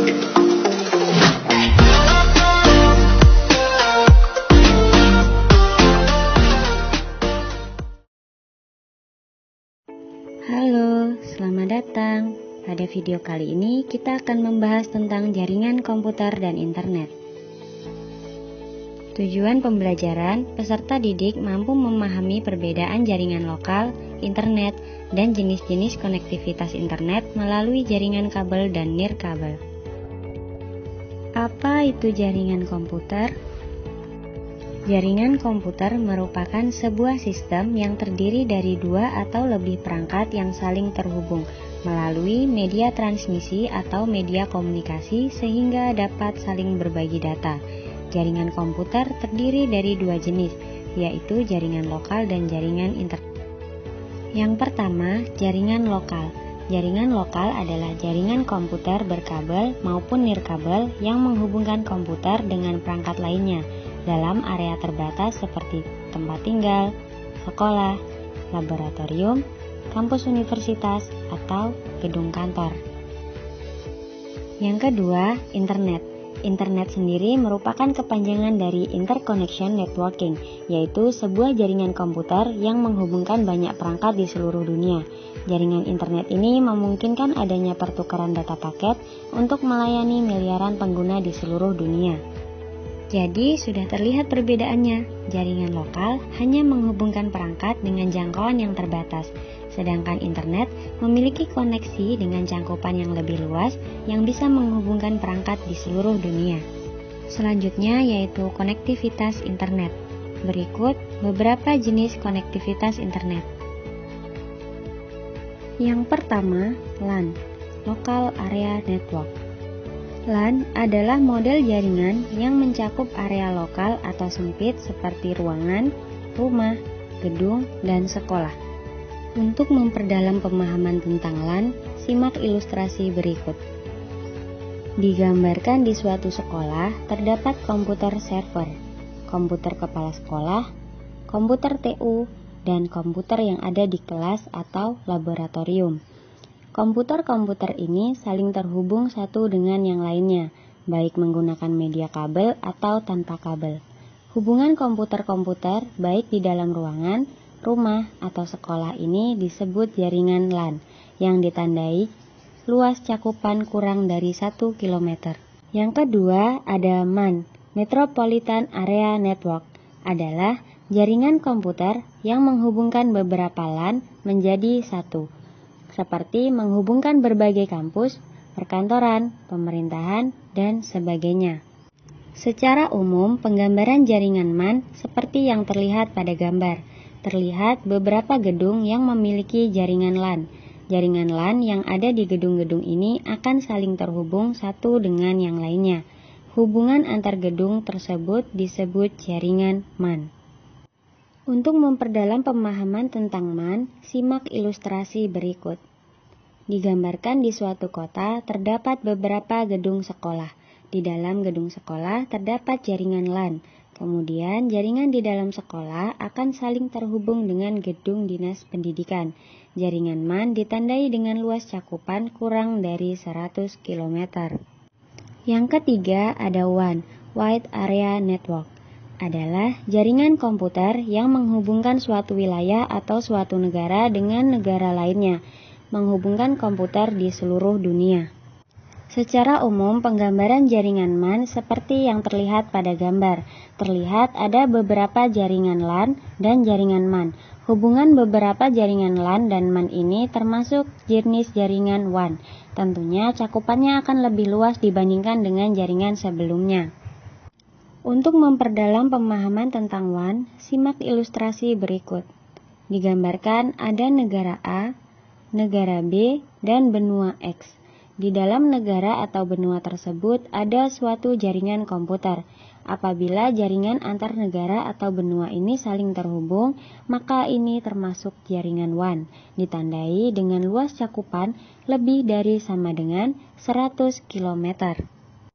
Halo, selamat datang. Pada video kali ini kita akan membahas tentang jaringan komputer dan internet. Tujuan pembelajaran, peserta didik mampu memahami perbedaan jaringan lokal, internet, dan jenis-jenis konektivitas internet melalui jaringan kabel dan nirkabel. Apa itu jaringan komputer? Jaringan komputer merupakan sebuah sistem yang terdiri dari dua atau lebih perangkat yang saling terhubung melalui media transmisi atau media komunikasi sehingga dapat saling berbagi data. Jaringan komputer terdiri dari dua jenis, yaitu jaringan lokal dan jaringan internet. Yang pertama, jaringan lokal. Jaringan lokal adalah jaringan komputer berkabel maupun nirkabel yang menghubungkan komputer dengan perangkat lainnya dalam area terbatas seperti tempat tinggal, sekolah, laboratorium, kampus universitas, atau gedung kantor. Yang kedua, internet. Internet sendiri merupakan kepanjangan dari interconnection networking, yaitu sebuah jaringan komputer yang menghubungkan banyak perangkat di seluruh dunia. Jaringan internet ini memungkinkan adanya pertukaran data paket untuk melayani miliaran pengguna di seluruh dunia. Jadi, sudah terlihat perbedaannya. Jaringan lokal hanya menghubungkan perangkat dengan jangkauan yang terbatas, sedangkan internet memiliki koneksi dengan cangkupan yang lebih luas yang bisa menghubungkan perangkat di seluruh dunia. Selanjutnya yaitu konektivitas internet. Berikut beberapa jenis konektivitas internet. Yang pertama, LAN, Local Area Network. LAN adalah model jaringan yang mencakup area lokal atau sempit seperti ruangan, rumah, gedung, dan sekolah. Untuk memperdalam pemahaman tentang LAN, simak ilustrasi berikut. Digambarkan di suatu sekolah terdapat komputer server, komputer kepala sekolah, komputer TU, dan komputer yang ada di kelas atau laboratorium. Komputer-komputer ini saling terhubung satu dengan yang lainnya, baik menggunakan media kabel atau tanpa kabel. Hubungan komputer-komputer baik di dalam ruangan, rumah, atau sekolah ini disebut jaringan LAN, yang ditandai luas cakupan kurang dari 1 km. Yang kedua ada MAN, Metropolitan Area Network, adalah jaringan komputer yang menghubungkan beberapa LAN menjadi satu, seperti menghubungkan berbagai kampus, perkantoran, pemerintahan, dan sebagainya. Secara umum, penggambaran jaringan MAN seperti yang terlihat pada gambar. Terlihat beberapa gedung yang memiliki jaringan LAN. Jaringan LAN yang ada di gedung-gedung ini akan saling terhubung satu dengan yang lainnya. Hubungan antar gedung tersebut disebut jaringan MAN. Untuk memperdalam pemahaman tentang MAN, simak ilustrasi berikut. Digambarkan di suatu kota terdapat beberapa gedung sekolah. Di dalam gedung sekolah terdapat jaringan LAN. Kemudian jaringan di dalam sekolah akan saling terhubung dengan gedung dinas pendidikan. Jaringan MAN ditandai dengan luas cakupan kurang dari 100 km. Yang ketiga ada WAN, Wide Area Network. Adalah jaringan komputer yang menghubungkan suatu wilayah atau suatu negara dengan negara lainnya, menghubungkan komputer di seluruh dunia. Secara umum, penggambaran jaringan MAN seperti yang terlihat pada gambar. Terlihat ada beberapa jaringan LAN dan jaringan MAN. Hubungan beberapa jaringan LAN dan MAN ini termasuk jenis jaringan WAN. Tentunya cakupannya akan lebih luas dibandingkan dengan jaringan sebelumnya. Untuk memperdalam pemahaman tentang WAN, simak ilustrasi berikut. Digambarkan ada negara A, negara B, dan benua X. Di dalam negara atau benua tersebut ada suatu jaringan komputer. Apabila jaringan antar negara atau benua ini saling terhubung, maka ini termasuk jaringan WAN, ditandai dengan luas cakupan lebih dari sama dengan 100 km.